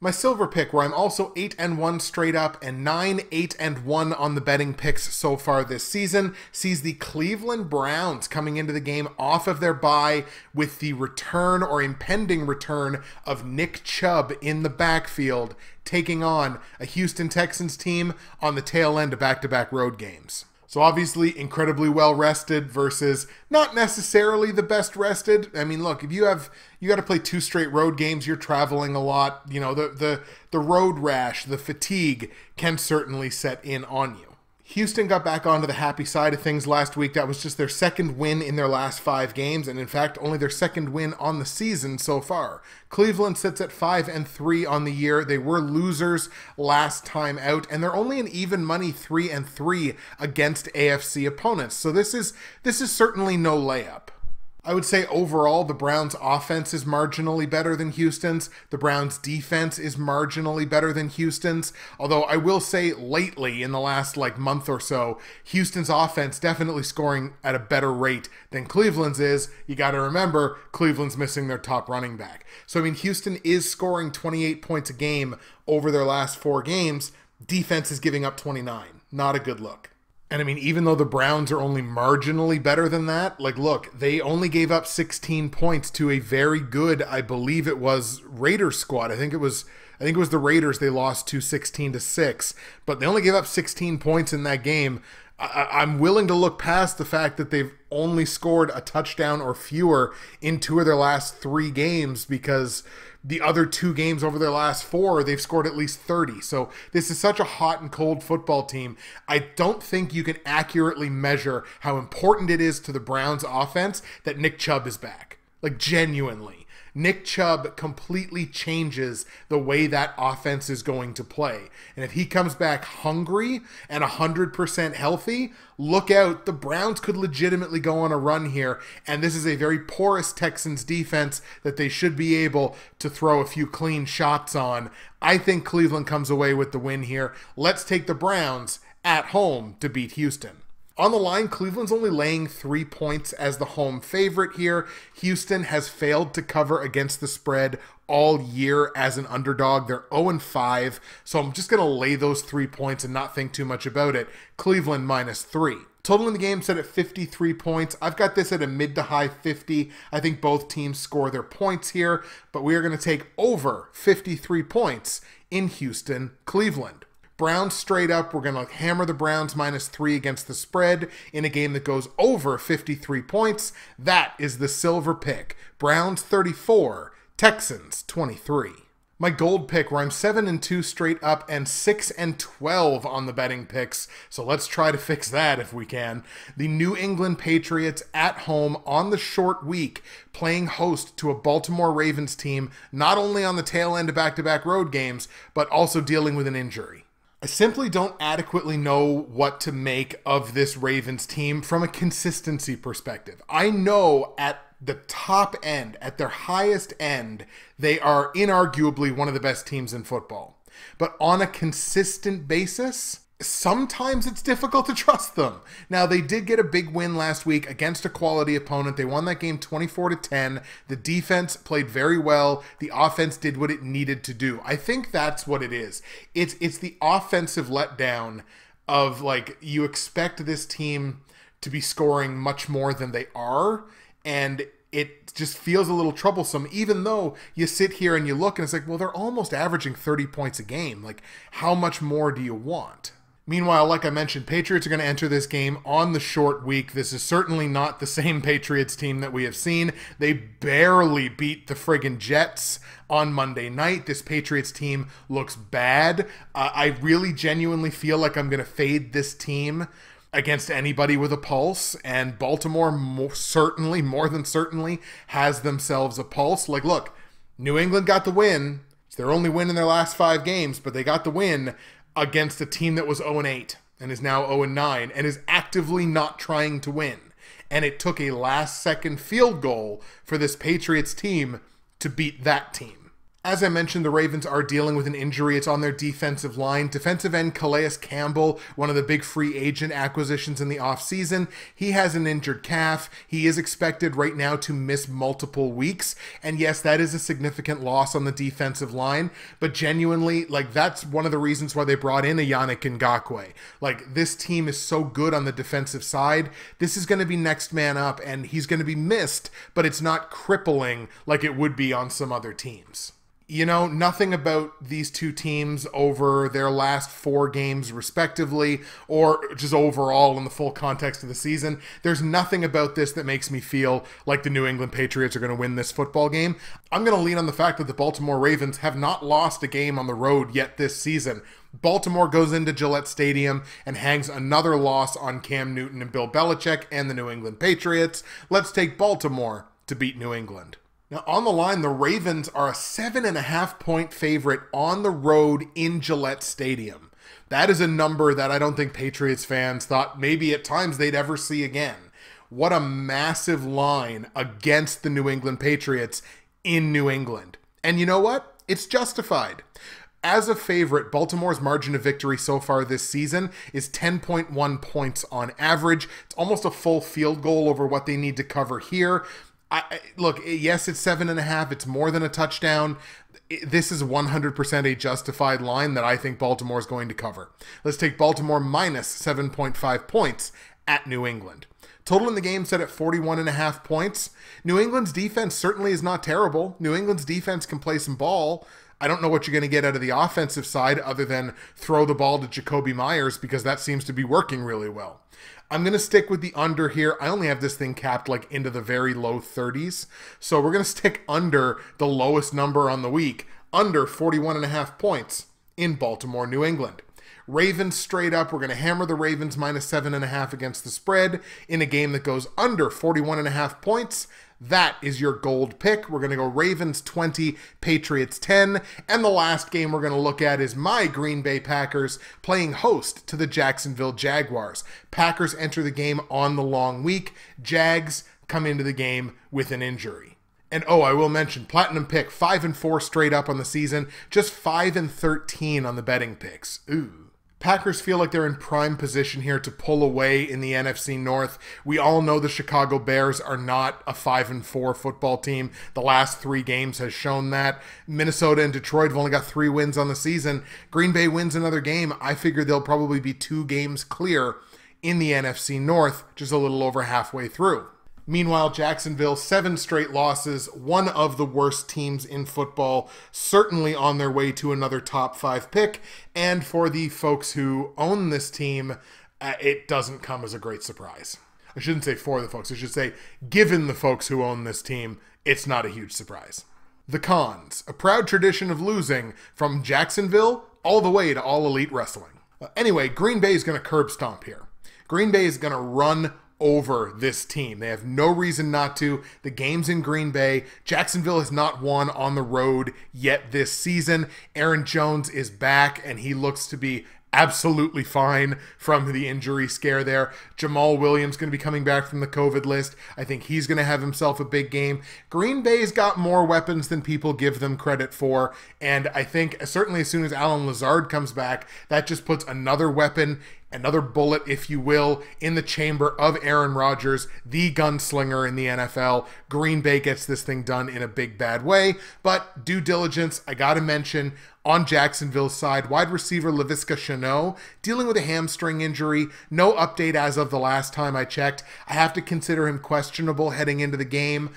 Speaker 1: My silver pick, where I'm also 8-1 straight up and 9-8-1 on the betting picks so far this season, sees the Cleveland Browns coming into the game off of their bye with the return or impending return of Nick Chubb in the backfield, taking on a Houston Texans team on the tail end of back-to-back road games. So obviously incredibly well rested versus not necessarily the best rested. I mean, look, if you got to play 2 straight road games, you're traveling a lot. You know, the road rash, the fatigue can certainly set in on you. Houston got back onto the happy side of things last week. That was just their 2nd win in their last 5 games, and in fact, only their 2nd win on the season so far. Cleveland sits at 5-3 on the year. They were losers last time out, and they're only an even money 3-3 against AFC opponents. So this is certainly no layup. I would say overall the Browns' offense is marginally better than Houston's. The Browns' defense is marginally better than Houston's. Although I will say lately, in the last month or so, Houston's offense definitely scoring at a better rate than Cleveland's is. You got to remember, Cleveland's missing their top running back. So I mean, Houston is scoring 28 points a game over their last 4 games. Defense is giving up 29. Not a good look. And I mean, even though the Browns are only marginally better than that, look, they only gave up 16 points to a very good, I believe it was, Raiders squad. I think it was the Raiders they lost to 16-6, but they only gave up 16 points in that game. I'm willing to look past the fact that they've only scored a touchdown or fewer in 2 of their last 3 games, because the other 2 games over their last 4, they've scored at least 30. So this is such a hot and cold football team. I don't think you can accurately measure how important it is to the Browns offense that Nick Chubb is back. Genuinely. Nick Chubb completely changes the way that offense is going to play. And if he comes back hungry and 100% healthy, look out. The Browns could legitimately go on a run here. And this is a very porous Texans defense that they should be able to throw a few clean shots on. I think Cleveland comes away with the win here. Let's take the Browns at home to beat Houston. On the line, Cleveland's only laying 3 points as the home favorite here. Houston has failed to cover against the spread all year as an underdog. They're 0-5, so I'm just going to lay those 3 points and not think too much about it. Cleveland -3. Total in the game set at 53 points. I've got this at a mid to high 50. I think both teams score their points here, but we are going to take over 53 points in Houston, Cleveland. Browns straight up, we're going to hammer the Browns -3 against the spread in a game that goes over 53 points. That is the silver pick. Browns 34, Texans 23. My gold pick, where I'm 7-2 straight up and 6-12 on the betting picks. So let's try to fix that if we can. The New England Patriots at home on the short week, playing host to a Baltimore Ravens team, not only on the tail end of back-to-back road games, but also dealing with an injury. I simply don't adequately know what to make of this Ravens team from a consistency perspective. I know at the top end, at their highest end, they are inarguably one of the best teams in football. But on a consistent basis, sometimes it's difficult to trust them. Now, they did get a big win last week against a quality opponent. They won that game 24-10. The defense played very well. The offense did what it needed to do. I think that's what it is. It's the offensive letdown of, like, you expect this team to be scoring much more than they are, and it just feels a little troublesome, even though you sit here and you look and it's like, well, they're almost averaging 30 points a game. Like, how much more do you want? Meanwhile, like I mentioned, Patriots are going to enter this game on the short week. This is certainly not the same Patriots team that we have seen. They barely beat the friggin' Jets on Monday night. This Patriots team looks bad. I really genuinely feel like I'm going to fade this team against anybody with a pulse, and Baltimore more than certainly has themselves a pulse. Like, look, New England got the win. It's their only win in their last 5 games, but they got the win against a team that was 0-8 and is now 0-9 and is actively not trying to win. And it took a last-second field goal for this Patriots team to beat that team. As I mentioned, the Ravens are dealing with an injury. It's on their defensive line. Defensive end Calais Campbell, one of the big free agent acquisitions in the offseason, he has an injured calf. He is expected right now to miss multiple weeks. And yes, that is a significant loss on the defensive line. But genuinely, like, that's one of the reasons why they brought in a Yannick Ngakoue. Like, this team is so good on the defensive side. This is going to be next man up, and he's going to be missed, but it's not crippling like it would be on some other teams. You know, nothing about these two teams over their last 4 games respectively, or just overall in the full context of the season. There's nothing about this that makes me feel like the New England Patriots are going to win this football game. I'm going to lean on the fact that the Baltimore Ravens have not lost a game on the road yet this season. Baltimore goes into Gillette Stadium and hangs another loss on Cam Newton and Bill Belichick and the New England Patriots. Let's take Baltimore to beat New England. Now, on the line, the Ravens are a 7.5-point favorite on the road in Gillette Stadium. That is a number that I don't think Patriots fans thought maybe at times they'd ever see again. What a massive line against the New England Patriots in New England. And you know what? It's justified. As a favorite, Baltimore's margin of victory so far this season is 10.1 points on average. It's almost a full field goal over what they need to cover here. Look, yes, it's 7.5. It's more than a touchdown. This is 100% a justified line that I think Baltimore is going to cover. Let's take Baltimore minus 7.5 points at New England. Total in the game set at 41.5 points. New England's defense certainly is not terrible. New England's defense can play some ball. I don't know what you're going to get out of the offensive side other than throw the ball to Jacoby Myers, because that seems to be working really well. I'm going to stick with the under here. I only have this thing capped like into the very low 30s. So we're going to stick under the lowest number on the week, under 41.5 points in Baltimore, New England. Ravens straight up. We're going to hammer the Ravens minus 7.5 against the spread in a game that goes under 41.5 points. That is your gold pick. We're going to go Ravens 20, Patriots 10. And the last game we're going to look at is my Green Bay Packers playing host to the Jacksonville Jaguars. Packers enter the game on the long week. Jags come into the game with an injury. And oh, I will mention, platinum pick, 5-4 straight up on the season, just 5-13 on the betting picks. Ooh. Packers feel like they're in prime position here to pull away in the NFC North. We all know the Chicago Bears are not a 5-4 football team. The last 3 games has shown that. Minnesota and Detroit have only got 3 wins on the season. Green Bay wins another game. I figure they'll probably be 2 games clear in the NFC North, just a little over halfway through. Meanwhile, Jacksonville, 7 straight losses, one of the worst teams in football, certainly on their way to another top 5 pick. And for the folks who own this team, it doesn't come as a great surprise. I shouldn't say for the folks, I should say given the folks who own this team, it's not a huge surprise. The cons, a proud tradition of losing from Jacksonville all the way to All Elite Wrestling. Anyway, Green Bay is going to curb stomp here. Green Bay is going to run over this team. They have no reason not to. The game's in Green Bay. Jacksonville has not won on the road yet this season. Aaron Jones is back, and he looks to be absolutely fine from the injury scare there. Jamal Williams going to be coming back from the COVID list. I think he's going to have himself a big game. Green Bay's got more weapons than people give them credit for, and I think certainly as soon as Alan Lazard comes back, that just puts another weapon, another bullet, if you will, in the chamber of Aaron Rodgers, the gunslinger in the NFL. Green Bay gets this thing done in a big, bad way. But due diligence, I got to mention, on Jacksonville's side, wide receiver Laviska Shenault dealing with a hamstring injury. No update as of the last time I checked. I have to consider him questionable heading into the game.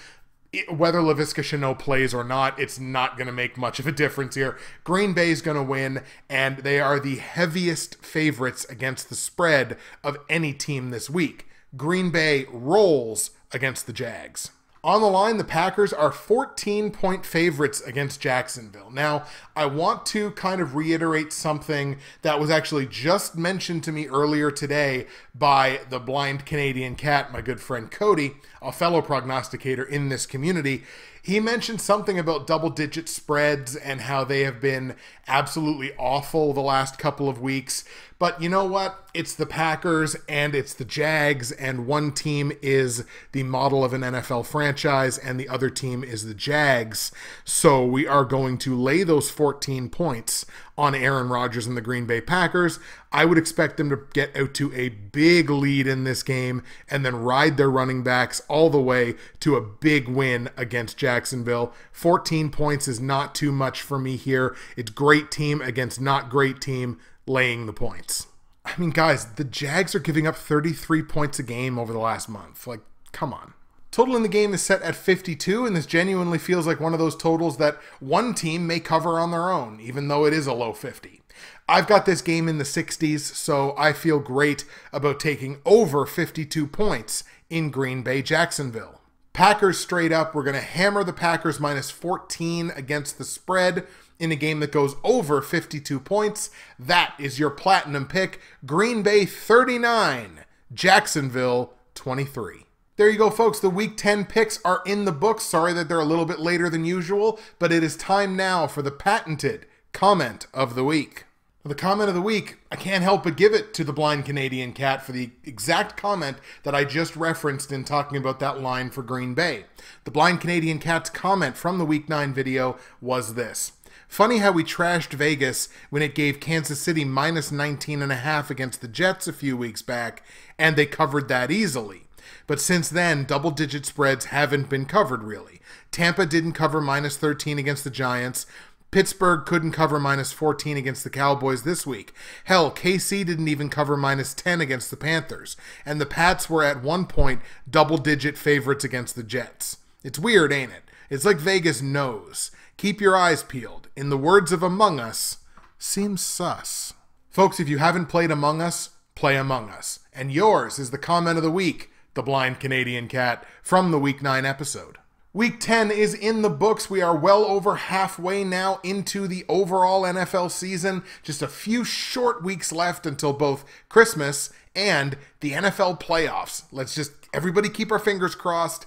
Speaker 1: Whether Laviska Shenault plays or not, it's not going to make much of a difference here. Green Bay's going to win, and they are the heaviest favorites against the spread of any team this week. Green Bay rolls against the Jags. On the line, the Packers are 14-point favorites against Jacksonville. Now, I want to kind of reiterate something that was actually just mentioned to me earlier today by the blind Canadian cat, my good friend Cody, a fellow prognosticator in this community. He mentioned something about double-digit spreads and how they have been absolutely awful the last couple of weeks. But you know what? It's the Packers and it's the Jags, and one team is the model of an NFL franchise and the other team is the Jags. So we are going to lay those 14 points on Aaron Rodgers and the Green Bay Packers. I would expect them to get out to a big lead in this game and then ride their running backs all the way to a big win against Jacksonville. 14 points is not too much for me here. It's great team against not great team, laying the points. I mean, guys, the Jags are giving up 33 points a game over the last month. Like, come on. Total in the game is set at 52, and this genuinely feels like one of those totals that one team may cover on their own, even though it is a low 50. I've got this game in the 60s, so I feel great about taking over 52 points in Green Bay, Jacksonville. Packers straight up, we're going to hammer the Packers minus 14 against the spread in a game that goes over 52 points. That is your platinum pick. Green Bay 39, Jacksonville 23. There you go, folks. The Week 10 picks are in the books. Sorry that they're a little bit later than usual, but it is time now for the patented comment of the week. For the comment of the week, I can't help but give it to the blind Canadian cat for the exact comment that I just referenced in talking about that line for Green Bay. The blind Canadian cat's comment from the Week 9 video was this: funny how we trashed Vegas when it gave Kansas City minus 19.5 against the Jets a few weeks back, and they covered that easily. But since then, double-digit spreads haven't been covered, really. Tampa didn't cover minus 13 against the Giants. Pittsburgh couldn't cover minus 14 against the Cowboys this week. Hell, KC didn't even cover minus 10 against the Panthers. And the Pats were at one point double-digit favorites against the Jets. It's weird, ain't it? It's like Vegas knows. Keep your eyes peeled. In the words of Among Us, seems sus. Folks, if you haven't played Among Us, play Among Us. And yours is the comment of the week, the blind Canadian cat, from the Week 9 episode. Week 10 is in the books. We are well over halfway now into the overall NFL season. Just a few short weeks left until both Christmas and the NFL playoffs. Let's just, everybody keep our fingers crossed.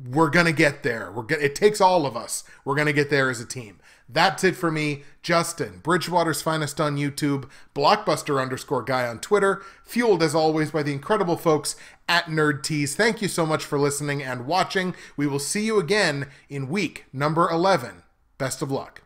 Speaker 1: We're going to get there. It takes all of us. We're going to get there as a team. That's it for me, Justin, Bridgewater's Finest on YouTube, Blockbuster_guy on Twitter, fueled as always by the incredible folks at NerdTees. Thank you so much for listening and watching. We will see you again in week number 11. Best of luck.